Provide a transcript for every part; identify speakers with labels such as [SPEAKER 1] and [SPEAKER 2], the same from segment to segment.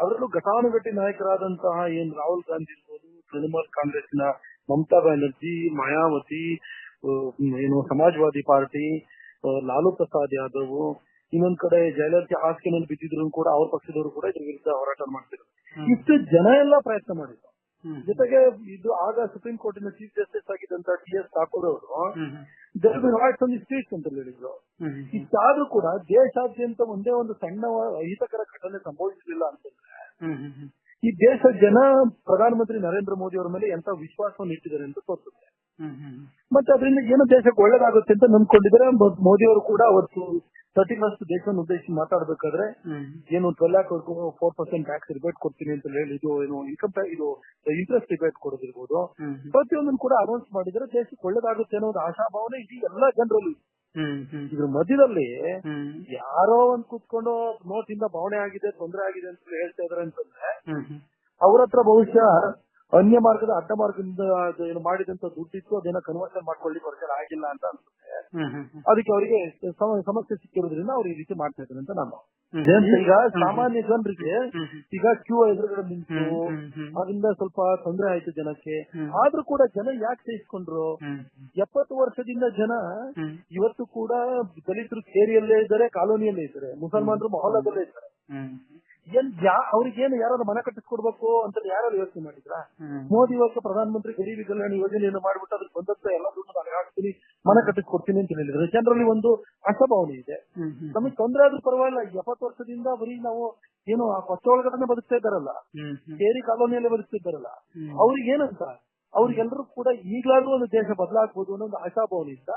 [SPEAKER 1] ಅದರಲ್ಲೂ ಘಟಾನುಘಟಿ ನಾಯಕರಾದಂತಹ ರಾಹುಲ್ ಗಾಂಧಿ ಇರ್ಬೋದು, ತೃಣಮೂಲ್ ಕಾಂಗ್ರೆಸ್ನ ಮಮತಾ ಬ್ಯಾನರ್ಜಿ, ಮಾಯಾವತಿ, ಸಮಾಜವಾದಿ ಪಾರ್ಟಿ, ಲಾಲು ಪ್ರಸಾದ್ ಯಾದವ್, ಇನ್ನೊಂದ್ ಕಡೆ ಜಯಲಲಿತಾ ಹಾಸಿಗೆನಲ್ಲಿ ಬಿದ್ದಿದ್ರು ಕೂಡ ಅವ್ರ ಪಕ್ಷದವರು ಕೂಡ ಇದ್ರ ವಿರುದ್ಧ ಹೋರಾಟ ಮಾಡ್ತಿದ್ರು. ಇಷ್ಟು ಜನ ಎಲ್ಲ ಪ್ರಯತ್ನ ಮಾಡಿದ್ರು. ಜೊತೆಗೆ ಇದು ಆಗ ಸುಪ್ರೀಂ ಕೋರ್ಟಿನ ಚೀಫ್ ಜಸ್ಟಿಸ್ ಆಗಿದ್ದಂತ ಟಿ.ಎಸ್. ಠಾಕೂರ್ ಅವರು ಸ್ಟ್ರೀಟ್ಸ್ ಅಂತ ಹೇಳಿದ್ರು. ಇಷ್ಟಾದ್ರೂ ಕೂಡ ದೇಶಾದ್ಯಂತ ಒಂದೇ ಒಂದು ಸಣ್ಣ ಅಹಿತಕರ ಘಟನೆ ಸಂಭವಿಸಲಿಲ್ಲ ಅಂತಂದ್ರೆ ಈ ದೇಶದ ಜನ ಪ್ರಧಾನಮಂತ್ರಿ ನರೇಂದ್ರ ಮೋದಿ ಅವರ ಮೇಲೆ ಎಂತ ವಿಶ್ವಾಸವನ್ನು ಇಟ್ಟಿದ್ದಾರೆ ಅಂತ ತೋರಿಸುತ್ತೆ. ಮತ್ತೆ ಅದರಿಂದ ಏನು ದೇಶಕ್ಕೆ ಒಳ್ಳೇದಾಗುತ್ತೆ ಅಂತ ನಂಬ್ಕೊಂಡಿದ್ದಾರೆ. ಮೋದಿ ಅವರು ಕೂಡ ಅವತ್ತು 31st ದೇಶವನ್ನು ಉದ್ದೇಶಿಸಿ ಮಾತಾಡಬೇಕಾದ್ರೆ 4% ಟ್ಯಾಕ್ಸ್ ರಿಬೇಟ್ ಕೊಡ್ತೀನಿ ಅಂತ ಹೇಳಿ ಇಂಟ್ರೆಸ್ಟ್ ರಿಬೇಟ್ ಕೊಡೋದಿರ್ಬೋದು, ಪ್ರತಿಯೊಂದನ್ನು ಕೂಡ ಅನೌನ್ಸ್ ಮಾಡಿದ್ರೆ ದೇಶಕ್ಕೆ ಒಳ್ಳೇದಾಗುತ್ತೆ ಅನ್ನೋ ಒಂದು ಆಶಾಭಾವನೆ ಇಡೀ ಎಲ್ಲಾ ಜನರಲ್ಲಿ. ಇದ್ರ ಮಧ್ಯದಲ್ಲಿ ಯಾರೋ ಒಂದ್ ಕೂತ್ಕೊಂಡು ನೋಟಿಂದ ಬವಣೆ ಆಗಿದೆ, ತೊಂದರೆ ಆಗಿದೆ ಅಂತ ಹೇಳ್ತಾ ಇದಾರೆ ಅಂತಂದ್ರೆ ಅವ್ರ ಹತ್ರ ಬಹುಶಃ ಅನ್ಯ ಮಾರ್ಗದ ಅಡ್ಡ ಮಾರ್ಗದಿಂದ ಮಾಡಿದಂತ ದುಡ್ಡಿತ್ತು, ಅದೇನೋ ಕನ್ವರ್ಷನ್ ಮಾಡ್ಕೊಳ್ಳಿಕ್ಕೆ ಅವ್ರಿಗೆ ಆಗಿಲ್ಲ ಅಂತ ಅನ್ಸುತ್ತೆ. ಅದಕ್ಕೆ ಅವರಿಗೆ ಸಮಸ್ಯೆ ಸಿಕ್ಕಿರೋದ್ರಿಂದ ಅವ್ರು ಈ ರೀತಿ ಮಾಡ್ತಾ ಇದ್ದಾರೆ ಅಂತ ನಾನು. ಈಗ ಸಾಮಾನ್ಯ ಜನರಿಗೆ ಈಗ ಕ್ಯೂ ಎದುರುಗಡೆ ನಿಂತು ಅದರಿಂದ ಸ್ವಲ್ಪ ತೊಂದರೆ ಆಯ್ತು ಜನಕ್ಕೆ. ಆದ್ರೂ ಕೂಡ ಜನ ಯಾಕೆ ಸಹಿಸ್ಕೊಂಡ್ರು? 70 ವರ್ಷದಿಂದ ಜನ ಇವತ್ತು ಕೂಡ ದಲಿತರು ಕೇರಿಯಲ್ಲೇ ಇದ್ದಾರೆ, ಕಾಲೋನಿಯಲ್ಲೇ ಇದ್ದಾರೆ, ಮುಸಲ್ಮಾನರು ಮೊಹಲ್ಲಾದಲ್ಲೇ ಇದ್ದಾರೆ. ಅವ್ರಿಗೇನು ಯಾರು ಮನೆ ಕಟ್ಟಿಸ್ಕೊಡ್ಬೇಕು ಅಂತ ಯಾರು ಯೋಚನೆ ಮಾಡಿದ್ರ? ಮೋದಿ ಇವತ್ತು ಪ್ರಧಾನಮಂತ್ರಿ ಗರೀಬಿ ಕಲ್ಯಾಣ ಯೋಜನೆಯನ್ನು ಮಾಡ್ಬಿಟ್ಟು ಅದ್ರ ಬಂದಂತ ಎಲ್ಲ ದುಡ್ಡು ನಾನು ಹಾಕ್ತೀನಿ, ಮನೆ ಕಟ್ಟಿಸ್ಕೊಡ್ತೀನಿ ಅಂತ ಹೇಳಿದ್ರೆ ಜನರಲ್ಲಿ ಒಂದು ಆಶಾಭಾವನೆ ಇದೆ. ನಮಗೆ ತೊಂದರೆ ಆದ್ರೂ ಪರವಾಗಿಲ್ಲ, 70 ವರ್ಷದಿಂದ ಬರೀ ನಾವು ಆ ಕೊಚ್ಚ ಒಳಗಡೆ ಬದುಕ್ತಾ ಇದ್ದಾರಲ್ಲ, ಕೇರಿ ಕಾಲೋನಿಯಲ್ಲೇ ಬದುಕ್ತಾ ಇದ್ದಾರಲ್ಲ, ಅವ್ರಿಗೇನಂತ ಅವ್ರಿಗೆಲ್ಲರೂ ಕೂಡ ಈಗಲಾದ್ರೂ ಒಂದು ದೇಶ ಬದಲಾಗಬಹುದು ಅನ್ನೋ ಒಂದು ಆಶಾಭಾವನೆಯಿಂದ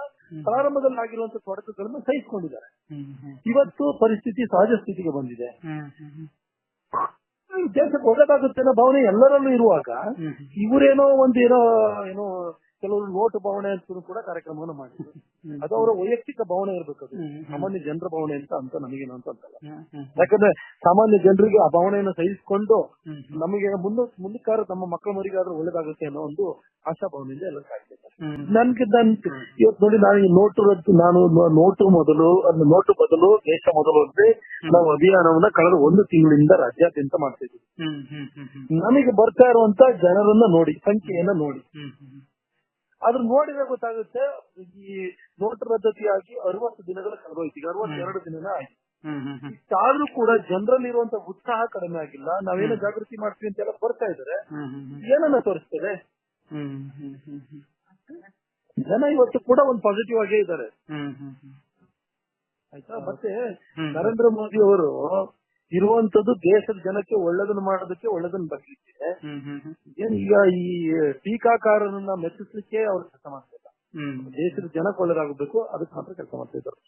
[SPEAKER 1] ಪ್ರಾರಂಭದಲ್ಲಿ ಆಗಿರುವಂತಹ ತೊಡಕುಗಳನ್ನು ಸಹಿಸಿಕೊಂಡಿದ್ದಾರೆ. ಇವತ್ತು ಪರಿಸ್ಥಿತಿ ಸಹಜ ಸ್ಥಿತಿಗೆ ಬಂದಿದೆ. ದೇಶಕ್ಕೆ ಒಳ್ಳೇದಾಗುತ್ತೆ ಅನ್ನೋ ಭಾವನೆ ಎಲ್ಲರಲ್ಲೂ ಇರುವಾಗ ಇವರೇನೋ ಏನೋ ಕೆಲವರು ನೋಟು ಭಾವನೆ ಅಂತ ಕೂಡ ಕಾರ್ಯಕ್ರಮವನ್ನು ಮಾಡಿದ್ರು. ಅದು ಅವರ ವೈಯಕ್ತಿಕ ಭಾವನೆ ಇರಬೇಕು, ಅದು ಸಾಮಾನ್ಯ ಜನರ ಭಾವನೆ ಅಂತ ನಮಗೇನು ಅಂತಲ್ಲ. ಯಾಕಂದ್ರೆ ಸಾಮಾನ್ಯ ಜನರಿಗೆ ಆ ಭಾವನೆಯನ್ನು ಸಹಿಸಿಕೊಂಡು ನಮಗೆ ಮುಂದಕ್ಕಾದ್ರೂ ನಮ್ಮ ಮಕ್ಕಳ ಮರಿಗಾದ್ರೂ ಒಳ್ಳೇದಾಗುತ್ತೆ ಅನ್ನೋ ಒಂದು ಆಶಾ ಭಾವನೆಯಿಂದ ಎಲ್ಲ ಸಾಕ್ತಿದ್ದಾರೆ. ಇವತ್ತು ನೋಡಿ, ನೋಟು ಬದಲು ದೇಶ ಮೊದಲು ಅಂದ್ರೆ ನಾವು ಅಭಿಯಾನವನ್ನ ಕಳೆದ 1 ತಿಂಗಳಿಂದ ರಾಜ್ಯಾದ್ಯಂತ ಮಾಡ್ತಾ ಇದ್ದೀವಿ. ನಮಗೆ ಬರ್ತಾ ಇರುವಂತ ಜನರನ್ನ ನೋಡಿ, ಸಂಖ್ಯೆಯನ್ನ ನೋಡಿ, ಅದ್ರ ನೋಡಿದ್ರೆ ಗೊತ್ತಾಗುತ್ತೆ. ಈ ನೋಟು ರದ್ದತಿಯಾಗಿ 60 ದಿನಗಳ ಕಳೆದೋಯ್ತು, ಈಗ 62 ದಿನನೇ ಆಯ್ತು. ಇಷ್ಟಾದ್ರೂ ಕೂಡ ಜನರಲ್ಲಿ ಇರುವಂತ ಉತ್ಸಾಹ ಕಡಿಮೆ ಆಗಿಲ್ಲ. ನಾವೇನೋ ಜಾಗೃತಿ ಮಾಡ್ತೀವಿ ಅಂತ ಎಲ್ಲ ಬರ್ತಾ ಇದಾರೆ. ಏನನ್ನ ತೋರಿಸ್ತದೆ? ಜನ ಇವತ್ತು ಕೂಡ ಒಂದು ಪಾಸಿಟಿವ್ ಆಗೇ ಇದ್ದಾರೆ, ಆಯ್ತಾ. ಮತ್ತೆ ನರೇಂದ್ರ ಮೋದಿ ಅವರು ಇರುವಂತದ್ದು ದೇಶದ ಜನಕ್ಕೆ ಒಳ್ಳೇದನ್ನು ಮಾಡೋದಕ್ಕೆ, ಒಳ್ಳೇದನ್ನು ಬರಲಿಕ್ಕೆ. ಈಗ ಈ ಟೀಕಾಕಾರರನ್ನ ಮೆಚ್ಚಿಸ್ಲಿಕ್ಕೆ ಅವ್ರು ಕೆಲಸ ಮಾಡ್ತಾ ಇಲ್ಲ. ದೇಶದ ಜನಕ್ಕೆ ಒಳ್ಳೇದಾಗಬೇಕು, ಅದಕ್ಕೆ ಮಾತ್ರ ಕೆಲಸ ಮಾಡ್ತಾ ಇದ್ದಾರೆ.